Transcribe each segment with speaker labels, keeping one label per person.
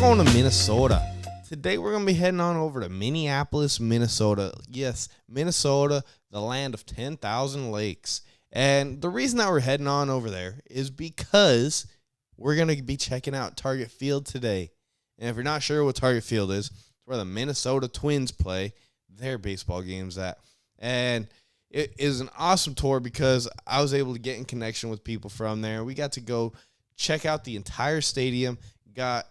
Speaker 1: going to Minnesota. Today we're going to be heading on over to Minneapolis, Minnesota. Yes, Minnesota, the land of 10,000 lakes. And the reason that we're heading on over there is because we're going to be checking out Target Field today. And if you're not sure what Target Field is, it's where the Minnesota Twins play their baseball games at. And it is an awesome tour because I was able to get in connection with people from there. We got to go check out the entire stadium, got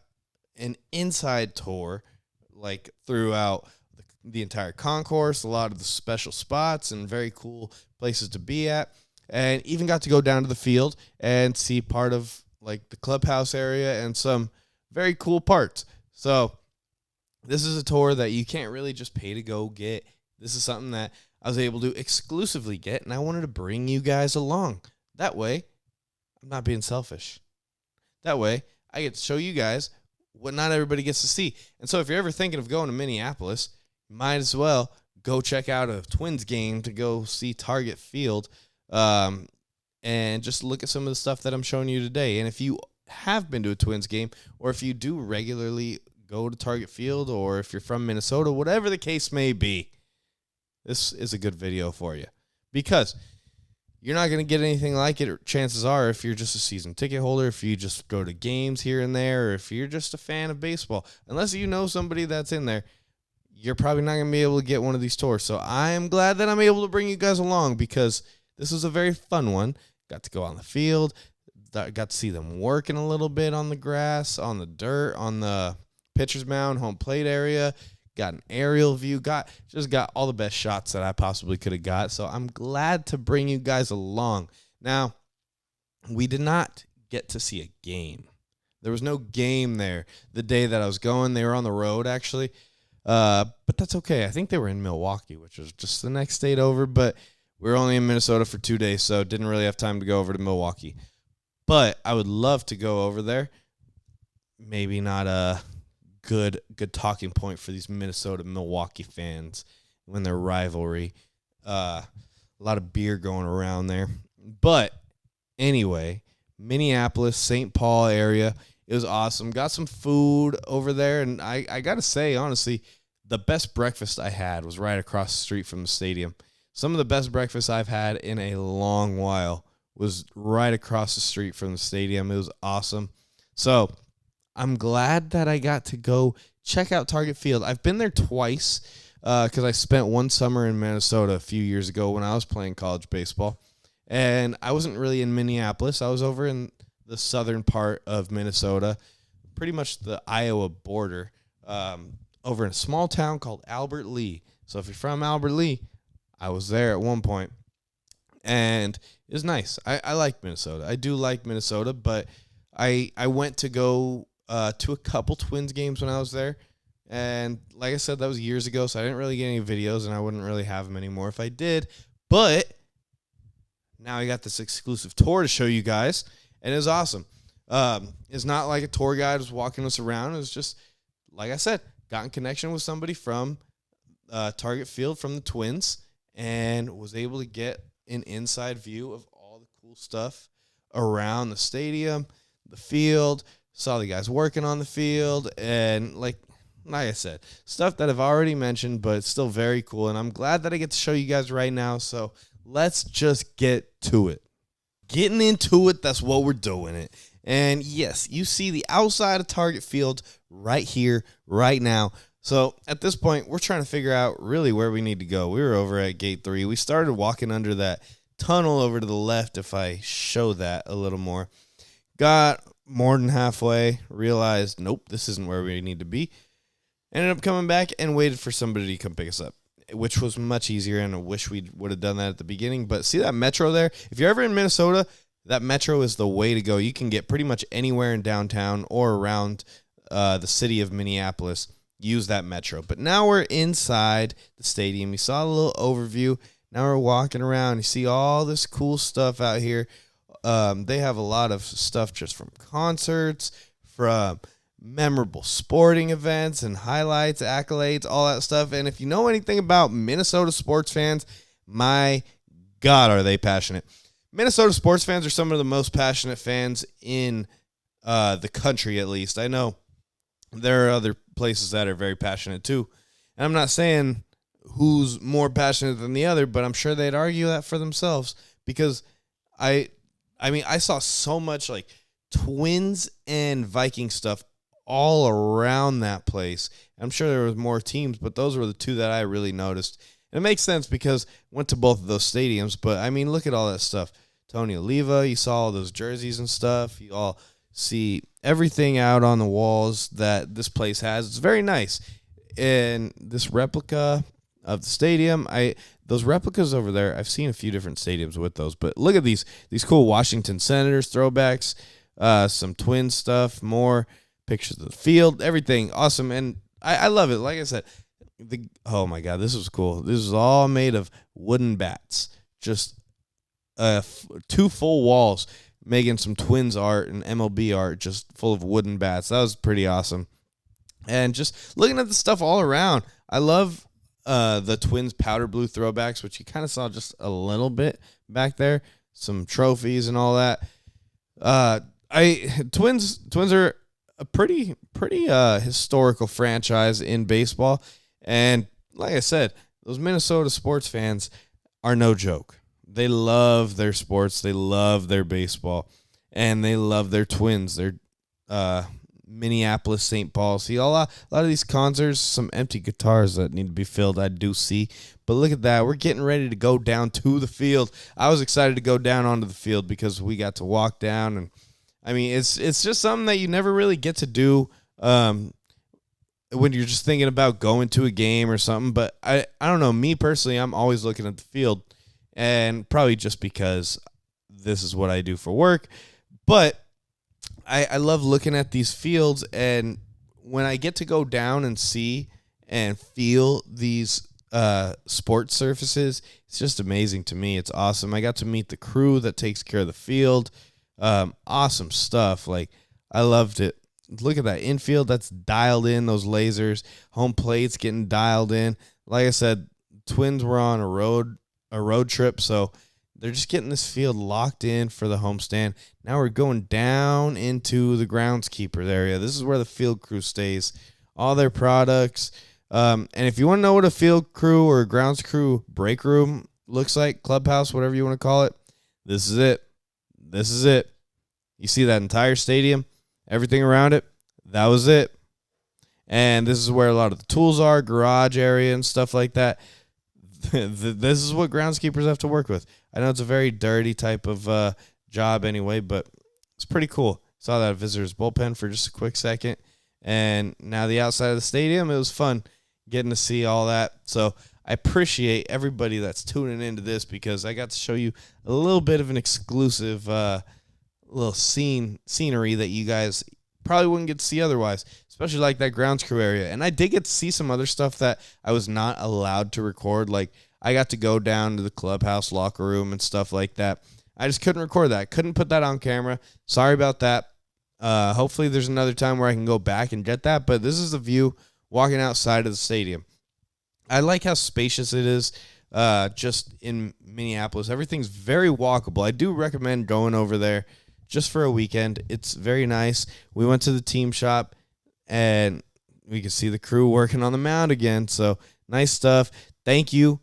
Speaker 1: an inside tour, like throughout the entire concourse, a lot of the special spots and very cool places to be at, and even got to go down to the field and see part of like the clubhouse area and some very cool parts. So this is a tour that you can't really just pay to go get. This is something that I was able to exclusively get, and I wanted to bring you guys along. That way, I'm not being selfish. That way, I get to show you guys what not everybody gets to see. And so if you're ever thinking of going to Minneapolis, you might as well go check out a Twins game to go see Target Field and just look at some of the stuff that I'm showing you today. And if you have been to a Twins game, or if you do regularly go to Target Field, or if you're from Minnesota, whatever the case may be, this is a good video for you. Because you're not going to get anything like it, or chances are, if you're just a season ticket holder, if you just go to games here and there, or if you're just a fan of baseball. Unless you know somebody that's in there, you're probably not going to be able to get one of these tours. So I am glad that I'm able to bring you guys along because this was a very fun one. Got to go on the field. Got to see them working a little bit on the grass, on the dirt, on the pitcher's mound, home plate area. Got an aerial view, got all the best shots that I possibly could have got. So I'm glad to bring you guys along. Now, we did not get to see a game. There was no game there the day that I was going. They were on the road, actually. But that's okay. I think they were in Milwaukee, which was just the next state over. But we were only in Minnesota for 2 days, so didn't really have time to go over to Milwaukee. But I would love to go over there. Maybe not a good talking point for these Minnesota-Milwaukee fans when their rivalry. A lot of beer going around there. But anyway, Minneapolis, St. Paul area, it was awesome. Got some food over there, and I got to say, honestly, the best breakfast I had was right across the street from the stadium. Some of the best breakfast I've had in a long while was right across the street from the stadium. It was awesome. So I'm glad that I got to go check out Target Field. I've been there twice because I spent one summer in Minnesota a few years ago when I was playing college baseball. And I wasn't really in Minneapolis. I was over in the southern part of Minnesota, pretty much the Iowa border, over in a small town called Albert Lea. So if you're from Albert Lea, I was there at one point. And it was nice. I like Minnesota. I do like Minnesota, but I went to go to a couple Twins games when I was there. And like I said, that was years ago, so I didn't really get any videos, and I wouldn't really have them anymore if I did. But now I got this exclusive tour to show you guys, and it was awesome. It's not like a tour guide was walking us around. It was just, like I said, got in connection with somebody from Target Field from the Twins and was able to get an inside view of all the cool stuff around the stadium, the field. Saw the guys working on the field, and like I said, stuff that I've already mentioned, but it's still very cool, and I'm glad that I get to show you guys right now, so let's just get to it. Getting into it, that's what we're doing it. And yes, you see the outside of Target Field right here, right now. So at this point, we're trying to figure out really where we need to go. We were over at Gate 3. We started walking under that tunnel over to the left, if I show that a little more. Got more than halfway, realized, nope, this isn't where we need to be. Ended up coming back and waited for somebody to come pick us up, which was much easier, and I wish we would have done that at the beginning. But see that metro there? If you're ever in Minnesota, that metro is the way to go. You can get pretty much anywhere in downtown or around the city of Minneapolis. Use that metro. But now we're inside the stadium. You saw a little overview. Now we're walking around. You see all this cool stuff out here. They have a lot of stuff just from concerts, from memorable sporting events and highlights, accolades, all that stuff. And if you know anything about Minnesota sports fans, my God, are they passionate. Minnesota sports fans are some of the most passionate fans in the country, at least. I know There are other places that are very passionate too. And I'm not saying who's more passionate than the other, but I'm sure they'd argue that for themselves because I I mean, I saw so much like Twins and Viking stuff all around that place. I'm sure there was more teams, but those were the two that I really noticed. And it makes sense because I went to both of those stadiums, but I mean, look at all that stuff. Tony Oliva, you saw all those jerseys and stuff. You all see everything out on the walls that this place has. It's very nice. And this replica of the stadium, those replicas over there, I've seen a few different stadiums with those, but look at these cool Washington Senators throwbacks, some Twin stuff, more pictures of the field, everything awesome, and I love it. Like I said, oh my god, this was cool. This is all made of wooden bats, just two full walls making some Twins art and MLB art, just full of wooden bats. That was pretty awesome, and just looking at the stuff all around, I love the Twins powder blue throwbacks, which you kind of saw just a little bit back there, some trophies and all that. Twins are a pretty historical franchise in baseball, and like I said, those Minnesota sports fans are no joke. They love their sports, they love their baseball, and they love their Twins. They're Minneapolis, St. Paul. See, a lot of these concerts, some empty guitars that need to be filled, I do see. But look at that. We're getting ready to go down to the field. I was excited to go down onto the field because we got to walk down. And, I mean, it's just something that you never really get to do when you're just thinking about going to a game or something. But I don't know. Me personally, I'm always looking at the field. And probably just because this is what I do for work. But I love looking at these fields, and when I get to go down and see and feel these sports surfaces, it's just amazing to me. It's awesome. I got to meet the crew that takes care of the field. Awesome stuff. Like, I loved it. Look at that infield that's dialed in, those lasers, home plates getting dialed in. Like I said, Twins were on a road trip, so they're just getting this field locked in for the homestand. Now we're going down into the groundskeeper area. This is where the field crew stays. All their products. And if you want to know what a field crew or a grounds crew break room looks like, clubhouse, whatever you want to call it, this is it. This is it. You see that entire stadium, everything around it, that was it. And this is where a lot of the tools are, garage area and stuff like that. This is what groundskeepers have to work with. I know it's a very dirty type of job anyway, but it's pretty cool. Saw that visitor's bullpen for just a quick second. And now the outside of the stadium, it was fun getting to see all that. So I appreciate everybody that's tuning into this because I got to show you a little bit of an exclusive little scenery that you guys probably wouldn't get to see otherwise, especially like that grounds crew area. And I did get to see some other stuff that I was not allowed to record. Like, I got to go down to the clubhouse locker room and stuff like that. I just couldn't record that. Couldn't put that on camera. Sorry about that. Hopefully there's another time where I can go back and get that. But this is the view walking outside of the stadium. I like how spacious it is just in Minneapolis. Everything's very walkable. I do recommend going over there just for a weekend. It's very nice. We went to the team shop, and we could see the crew working on the mound again. So nice stuff. Thank you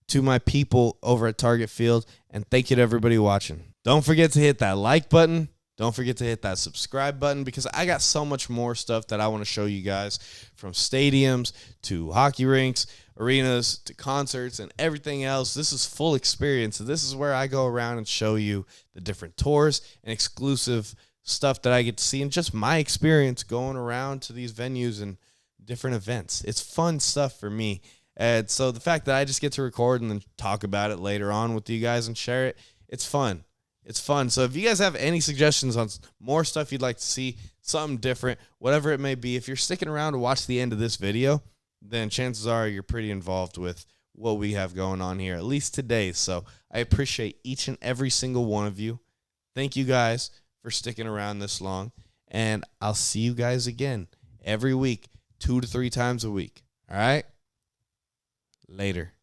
Speaker 1: to my people over at Target Field, and thank you to everybody watching. Don't forget to hit that like button. Don't forget to hit that subscribe button because I got so much more stuff that I want to show you guys, from stadiums to hockey rinks, arenas to concerts and everything else. This is full experience. This is where I go around and show you the different tours and exclusive stuff that I get to see, and just my experience going around to these venues and different events. It's fun stuff for me. And so the fact that I just get to record and then talk about it later on with you guys and share it, it's fun. It's fun. So if you guys have any suggestions on more stuff you'd like to see, something different, whatever it may be, if you're sticking around to watch the end of this video, then chances are you're pretty involved with what we have going on here, at least today. So I appreciate each and every single one of you. Thank you guys for sticking around this long, and I'll see you guys again every week, 2 to 3 times a week. All right? Later.